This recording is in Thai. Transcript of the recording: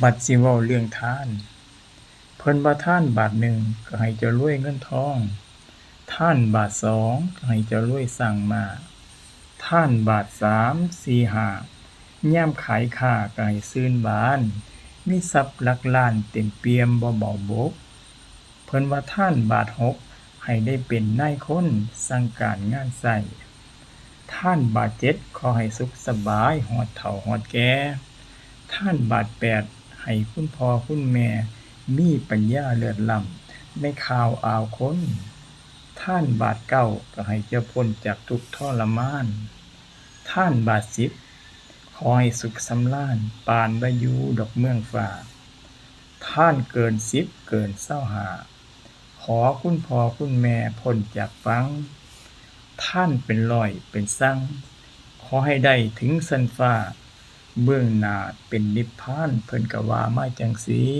บัดสิเว้าเรื่องทานเพิ่นว่าทานบาทหนึ่งก็ให้เจ้ารวยเงินทองทานบาทสองก็ให้เจ้ารวยสร้างม้าทานบาทสามสี่ห้ายามขายข้าก็ให้ชื่นบานมีทรัพย์หลักล้านเต็มเปี่ยมบ่เบาบกเพิ่นว่าทานบาทหกให้ได้เป็นนายคนสั่งการงานใช้ทานบาทเจ็ดขอให้สุขสบายฮอดเฒ่าฮอดแก่ทานบาทแปดให้คุณพ่อคุณแม่มีปัญญาเลิศล้ำในข่าวอ่าวคนทานบาทเก้าก็ให้เจ้าพ้นจากทุกข์ทรมานทานบาทสิบขอให้สุขสำราญปานว่าอยู่ดอกเมืองฟ้าทานเกินสิบเกินเศร้าหาขอคุณพ่อคุณแม่พ้นจากฟังท่านเป็นร้อยเป็นซั้งขอให้ได้ถึงชั้นฟ้าเบื้องหน้าเป็นนิพพานเพิ่นก็ว่ามาจั่งซี้